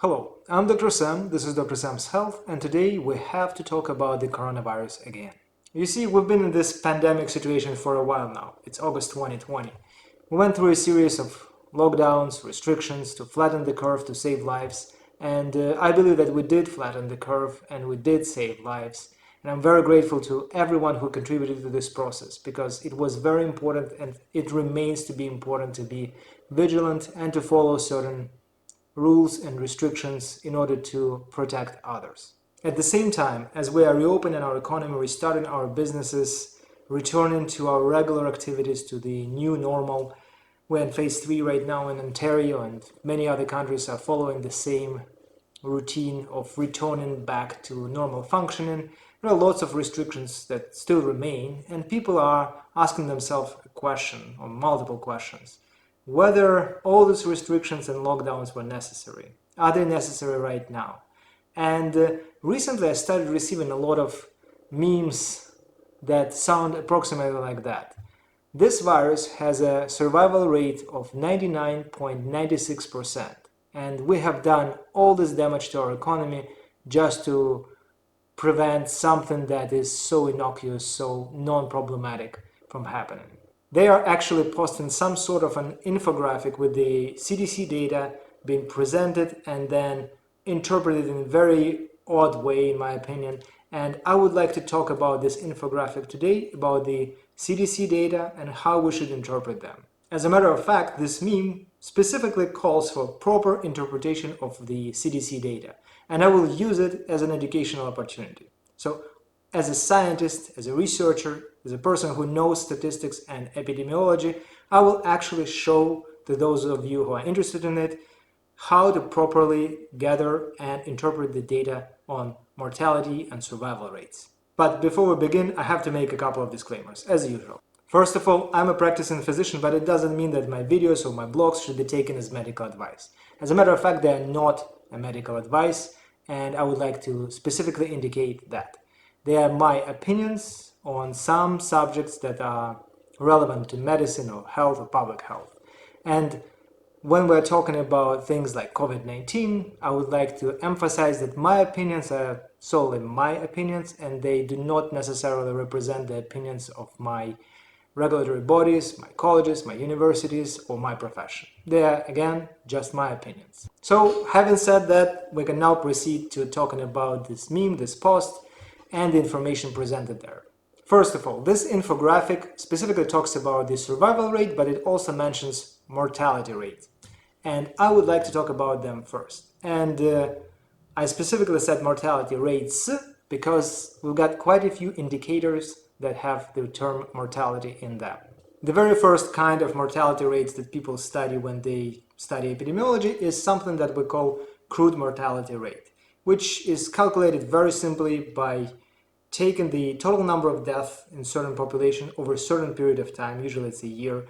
Hello, I'm Dr. Sam, this is Dr. Sam's Health, and today we have to talk about the coronavirus again. You see, we've been in this pandemic situation for a while now. It's August 2020. We went through a series of lockdowns, restrictions to flatten the curve to save lives, and I believe that we did flatten the curve and we did save lives. And I'm very grateful to everyone who contributed to this process because it was very important and it remains to be important to be vigilant and to follow certain rules and restrictions in order to protect others. At the same time, as we are reopening our economy, restarting our businesses, returning to our regular activities, to the new normal, we're in phase 3 right now in Ontario, and many other countries are following the same routine of returning back to normal functioning. There are lots of restrictions that still remain, and people are asking themselves a question, or multiple questions, whether all these restrictions and lockdowns were necessary. Are they necessary right now? And recently I started receiving a lot of memes that sound approximately like that. This virus has a survival rate of 99.96%, and we have done all this damage to our economy just to prevent something that is so innocuous, so non-problematic from happening. They are actually posting some sort of an infographic with the CDC data being presented and then interpreted in a very odd way, in my opinion. And I would like to talk about this infographic today, about the CDC data and how we should interpret them. As a matter of fact, this meme specifically calls for proper interpretation of the CDC data, and I will use it as an educational opportunity. So, as a scientist, as a researcher, as a person who knows statistics and epidemiology, I will actually show to those of you who are interested in it how to properly gather and interpret the data on mortality and survival rates. But before we begin, I have to make a couple of disclaimers, as usual. First of all, I'm a practicing physician, but it doesn't mean that my videos or my blogs should be taken as medical advice. As a matter of fact, they are not a medical advice, and I would like to specifically indicate that. They are my opinions on some subjects that are relevant to medicine or health or public health. And when we're talking about things like COVID-19, I would like to emphasize that my opinions are solely my opinions and they do not necessarily represent the opinions of my regulatory bodies, my colleges, my universities, or my profession. They are, again, just my opinions. So, having said that, we can now proceed to talking about this meme, this post, and the information presented there. First of all, this infographic specifically talks about the survival rate, but it also mentions mortality rate. And I would like to talk about them first. And I specifically said mortality rates because we've got quite a few indicators that have the term mortality in them. The very first kind of mortality rates that people study when they study epidemiology is something that we call crude mortality rate, which is calculated very simply by taking the total number of deaths in certain population over a certain period of time, usually it's a year,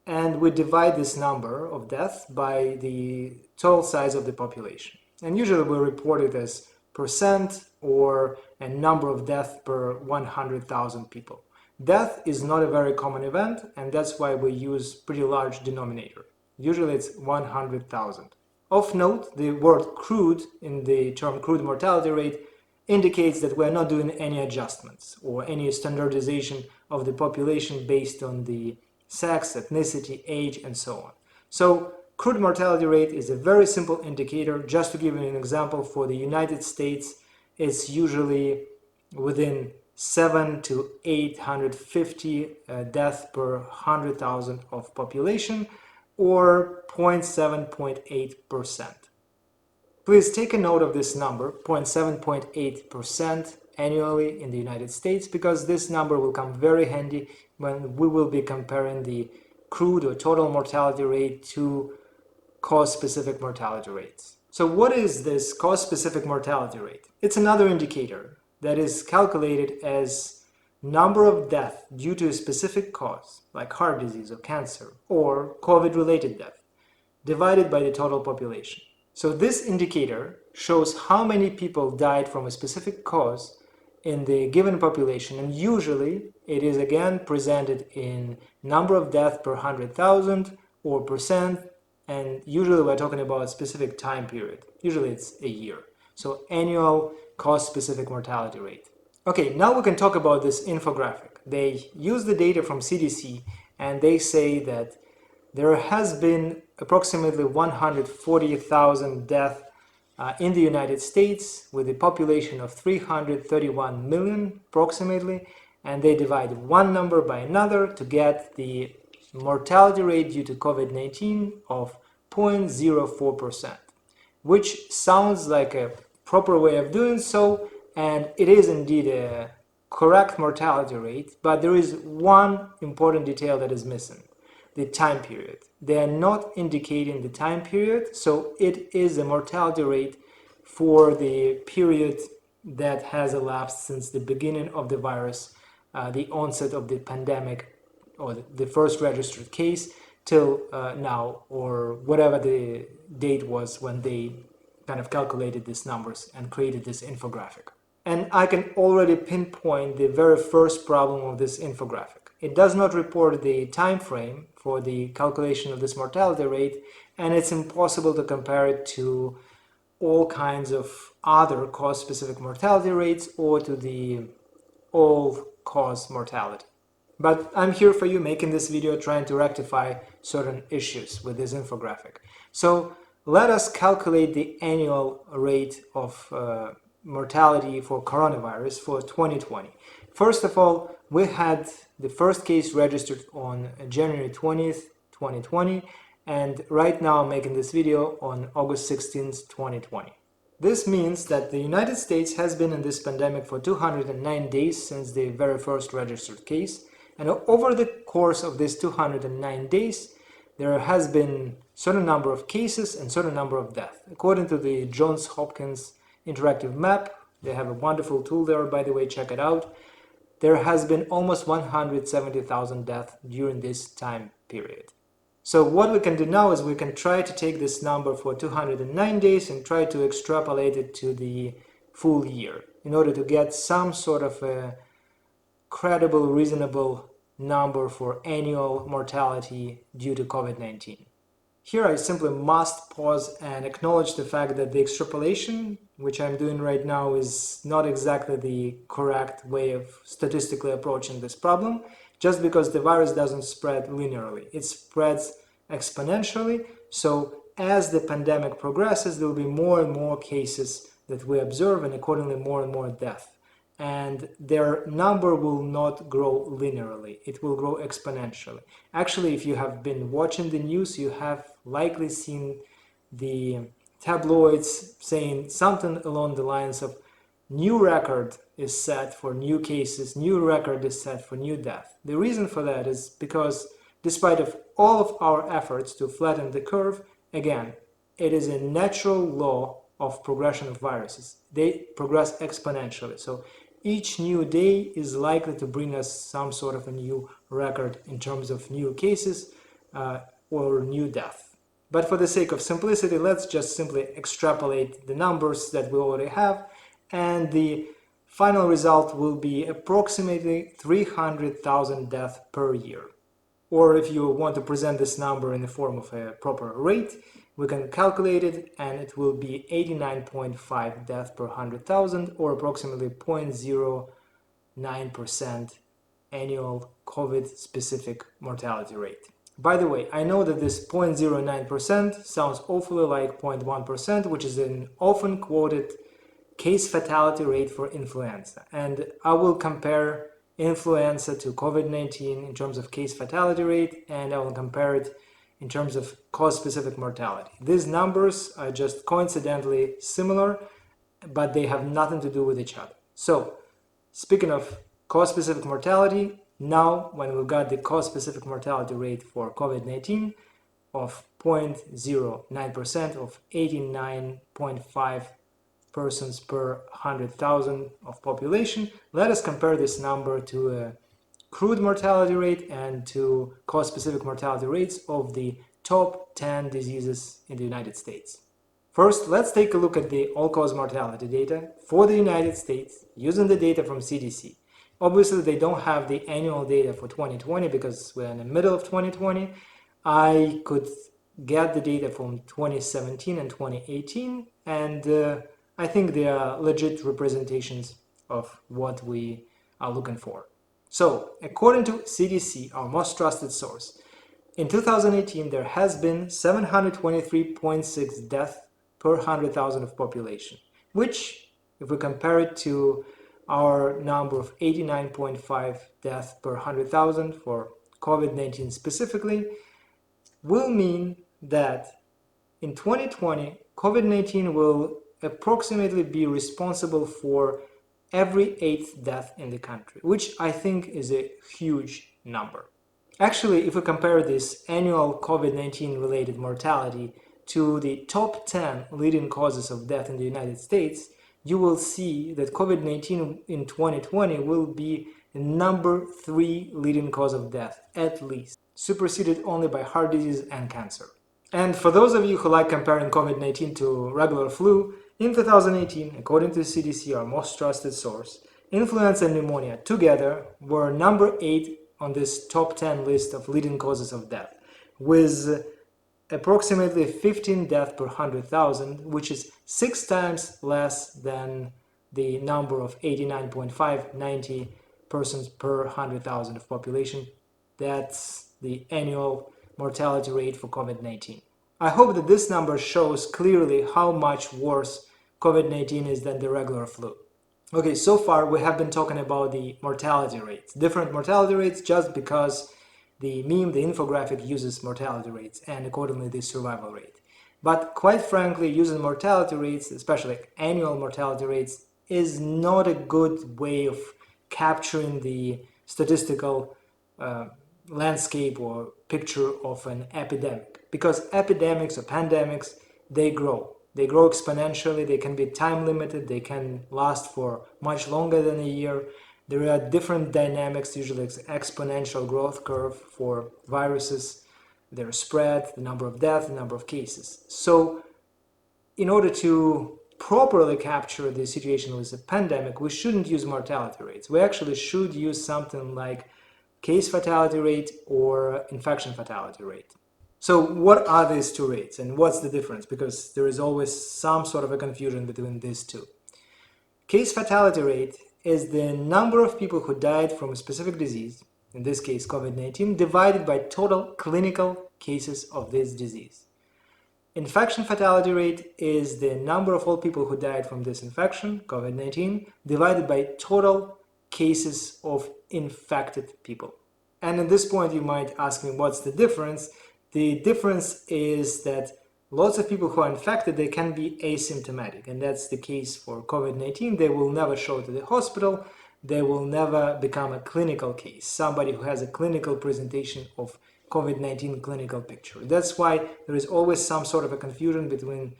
and we divide this number of deaths by the total size of the population. And usually we report it as percent or a number of deaths per 100,000 people. Death is not a very common event, and that's why we use pretty large denominator. Usually it's 100,000. Of note, the word crude in the term crude mortality rate indicates that we're not doing any adjustments or any standardization of the population based on the sex, ethnicity, age, and so on. So crude mortality rate is a very simple indicator. Just to give you an example, for the United States, it's usually within 7 to 850 deaths per 100,000 of population, or 0.7.8%. Please take a note of this number, 0.7.8% annually in the United States, because this number will come very handy when we will be comparing the crude or total mortality rate to cause-specific mortality rates. So what is this cause-specific mortality rate? It's another indicator that is calculated as number of deaths due to a specific cause, like heart disease or cancer, or COVID-related death, divided by the total population. So this indicator shows how many people died from a specific cause in the given population, and usually it is again presented in number of deaths per 100,000 or percent, and usually we're talking about a specific time period. Usually it's a year. So annual cause-specific mortality rate. Okay, now we can talk about this infographic. They use the data from CDC and they say that there has been approximately 140,000 deaths in the United States with a population of 331 million approximately, and they divide one number by another to get the mortality rate due to COVID-19 of 0.04%, which sounds like a proper way of doing so, and it is indeed a correct mortality rate, but there is one important detail that is missing: the time period. They are not indicating the time period, so it is a mortality rate for the period that has elapsed since the beginning of the virus, the onset of the pandemic, or the first registered case, till now, or whatever the date was when they kind of calculated these numbers and created this infographic. And I can already pinpoint the very first problem of this infographic. It does not report the time frame for the calculation of this mortality rate, and it's impossible to compare it to all kinds of other cause-specific mortality rates or to the all-cause mortality. But I'm here for you, making this video trying to rectify certain issues with this infographic. So let us calculate the annual rate of mortality for coronavirus for 2020. First of all, we had the first case registered on January 20th, 2020, and right now I'm making this video on August 16th, 2020. This means that the United States has been in this pandemic for 209 days since the very first registered case, and over the course of these 209 days, there has been certain number of cases and certain number of deaths. According to the Johns Hopkins interactive map, they have a wonderful tool there, by the way, check it out. There has been almost 170,000 deaths during this time period. So what we can do now is we can try to take this number for 209 days and try to extrapolate it to the full year in order to get some sort of a credible, reasonable number for annual mortality due to COVID-19. Here I simply must pause and acknowledge the fact that the extrapolation, which I'm doing right now, is not exactly the correct way of statistically approaching this problem, just because the virus doesn't spread linearly. It spreads exponentially, so as the pandemic progresses, there will be more and more cases that we observe, and accordingly more and more death. And their number will not grow linearly, it will grow exponentially. Actually, if you have been watching the news, you have likely seen the tabloids saying something along the lines of new record is set for new cases, new record is set for new death. The reason for that is because despite of all of our efforts to flatten the curve, again, it is a natural law of progression of viruses. They progress exponentially. So each new day is likely to bring us some sort of a new record in terms of new cases or new death. But for the sake of simplicity, let's just simply extrapolate the numbers that we already have, and the final result will be approximately 300,000 deaths per year. Or if you want to present this number in the form of a proper rate, we can calculate it, and it will be 89.5 deaths per 100,000, or approximately 0.09% annual COVID-specific mortality rate. By the way, I know that this 0.09% sounds awfully like 0.1%, which is an often quoted case fatality rate for influenza. And I will compare influenza to COVID-19 in terms of case fatality rate, and I will compare it in terms of cause-specific mortality. These numbers are just coincidentally similar, but they have nothing to do with each other. So, speaking of cause-specific mortality, now when we got the cause-specific mortality rate for COVID-19 of 0.09% of 89.5 persons per 100,000 of population, let us compare this number to a crude mortality rate and to cause-specific mortality rates of the top 10 diseases in the United States. First, let's take a look at the all-cause mortality data for the United States using the data from CDC. Obviously, they don't have the annual data for 2020 because we're in the middle of 2020. I could get the data from 2017 and 2018, and I think they are legit representations of what we are looking for. So, according to CDC, our most trusted source, in 2018 there has been 723.6 deaths per 100,000 of population, which, if we compare it to our number of 89.5 deaths per 100,000 for COVID-19 specifically, will mean that in 2020, COVID-19 will approximately be responsible for every 8th death in the country, which I think is a huge number. Actually, if we compare this annual COVID-19 related mortality to the top 10 leading causes of death in the United States, you will see that COVID-19 in 2020 will be the number 3 leading cause of death, at least, superseded only by heart disease and cancer. And for those of you who like comparing COVID-19 to regular flu, in 2018, according to CDC, our most trusted source, influenza and pneumonia together were number 8 on this top 10 list of leading causes of death, with approximately 15 deaths per 100,000, which is 6 times less than the number of 89.5, 90 persons per 100,000 of population. That's the annual mortality rate for COVID-19. I hope that this number shows clearly how much worse COVID-19 is than the regular flu. Okay, so far we have been talking about the mortality rates, different mortality rates, just because the meme, the infographic, uses mortality rates and accordingly the survival rate. But quite frankly, using mortality rates, especially annual mortality rates, is not a good way of capturing the statistical landscape or picture of an epidemic. Because epidemics or pandemics, they grow. They grow exponentially, they can be time limited, they can last for much longer than a year. There are different dynamics, usually exponential growth curve for viruses, their spread, the number of deaths, the number of cases. So in order to properly capture the situation with a pandemic, we shouldn't use mortality rates. We actually should use something like case fatality rate or infection fatality rate. So what are these two rates and what's the difference? Because there is always some sort of a confusion between these two. Case fatality rate is the number of people who died from a specific disease, in this case COVID-19, divided by total clinical cases of this disease. Infection fatality rate is the number of all people who died from this infection, COVID-19, divided by total cases of infected people. And at this point you might ask me, what's the difference? The difference is that lots of people who are infected, they can be asymptomatic, and that's the case for COVID-19. They will never show to the hospital, they will never become a clinical case, somebody who has a clinical presentation of COVID-19 clinical picture. That's why there is always some sort of a confusion between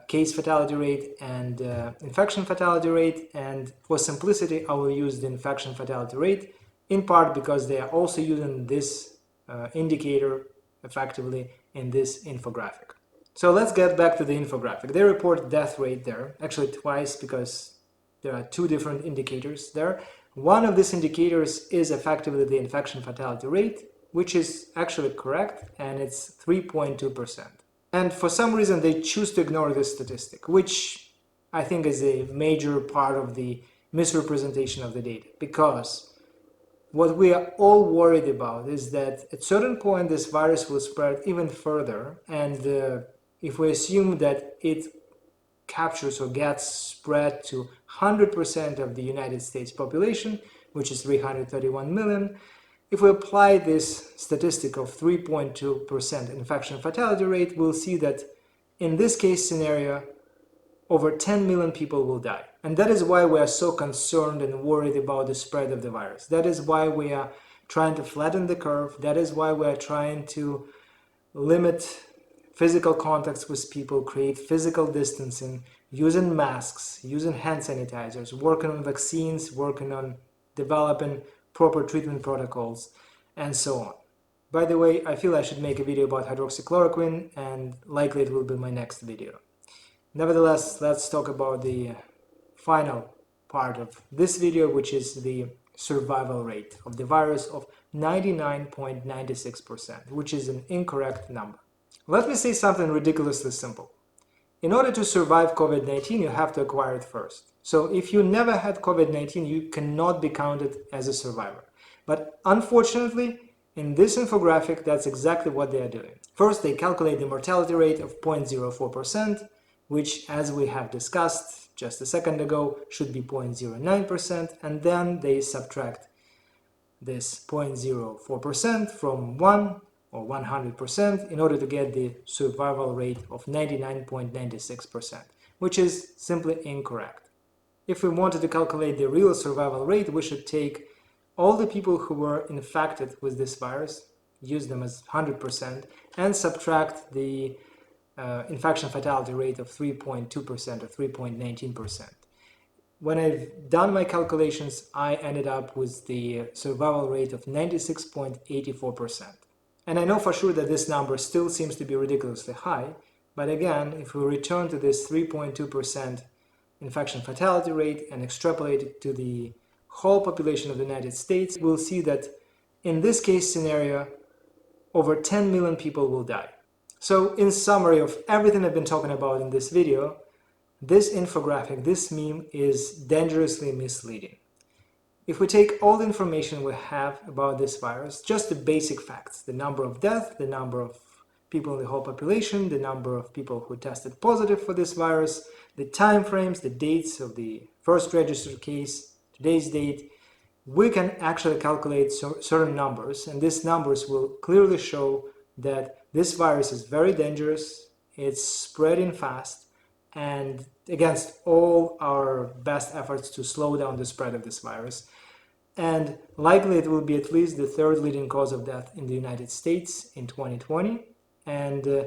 case fatality rate and infection fatality rate, and for simplicity I will use the infection fatality rate, in part because they are also using this indicator effectively in this infographic. So let's get back to the infographic. They report death rate there, actually twice, because there are two different indicators there. One of these indicators is effectively the infection fatality rate, which is actually correct, and it's 3.2%. And for some reason they choose to ignore this statistic, which I think is a major part of the misrepresentation of the data, because what we are all worried about is that at a certain point this virus will spread even further, and if we assume that it captures or gets spread to 100% of the United States population, which is 331 million, if we apply this statistic of 3.2% infection fatality rate, we'll see that in this case scenario, over 10 million people will die. And that is why we are so concerned and worried about the spread of the virus. That is why we are trying to flatten the curve. That is why we are trying to limit physical contacts with people, create physical distancing, using masks, using hand sanitizers, working on vaccines, working on developing proper treatment protocols, and so on. By the way, I feel I should make a video about hydroxychloroquine, and likely it will be my next video. Nevertheless, let's talk about the final part of this video, which is the survival rate of the virus of 99.96%, which is an incorrect number. Let me say something ridiculously simple. In order to survive COVID-19, you have to acquire it first. So if you never had COVID-19, you cannot be counted as a survivor. But unfortunately, in this infographic, that's exactly what they are doing. First, they calculate the mortality rate of 0.04%, which, as we have discussed just a second ago, should be 0.09%, and then they subtract this 0.04% from 1 or 100% in order to get the survival rate of 99.96%, which is simply incorrect. If we wanted to calculate the real survival rate, we should take all the people who were infected with this virus, use them as 100%, and subtract the infection fatality rate of 3.2% or 3.19%. When I've done my calculations, I ended up with the survival rate of 96.84%. And I know for sure that this number still seems to be ridiculously high, but again, if we return to this 3.2% infection fatality rate and extrapolate it to the whole population of the United States, we'll see that in this case scenario, over 10 million people will die. So in summary of everything I've been talking about in this video, this infographic, this meme is dangerously misleading. If we take all the information we have about this virus, just the basic facts, the number of deaths, the number of people in the whole population, the number of people who tested positive for this virus, the time frames, the dates of the first registered case, today's date, we can actually calculate certain numbers, and these numbers will clearly show that this virus is very dangerous, it's spreading fast, and against all our best efforts to slow down the spread of this virus. And likely it will be at least the third leading cause of death in the United States in 2020. And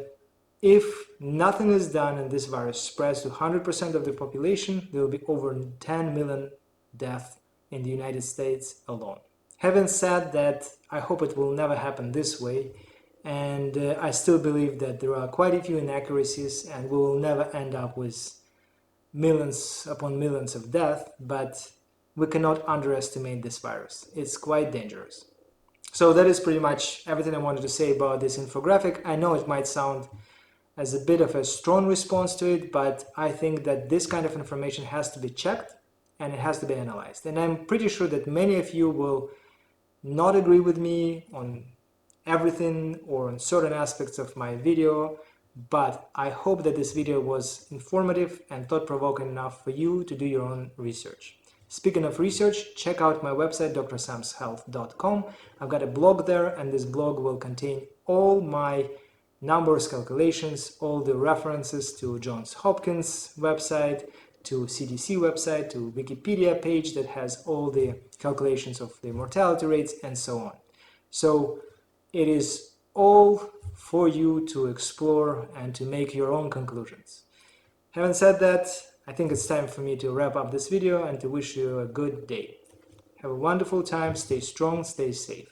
if nothing is done and this virus spreads to 100% of the population, there will be over 10 million deaths in the United States alone. Having said that, I hope it will never happen this way. And I still believe that there are quite a few inaccuracies and we will never end up with millions upon millions of deaths, but we cannot underestimate this virus. It's quite dangerous. So that is pretty much everything I wanted to say about this infographic. I know it might sound as a bit of a strong response to it, but I think that this kind of information has to be checked and it has to be analyzed. And I'm pretty sure that many of you will not agree with me on everything or on certain aspects of my video, but I hope that this video was informative and thought-provoking enough for you to do your own research. Speaking of research, check out my website drsamshealth.com. I've got a blog there, and this blog will contain all my numbers, calculations, all the references to Johns Hopkins website, to CDC website, to Wikipedia page that has all the calculations of the mortality rates and so on. So it is all for you to explore and to make your own conclusions. Having said that, I think it's time for me to wrap up this video and to wish you a good day. Have a wonderful time, stay strong, stay safe.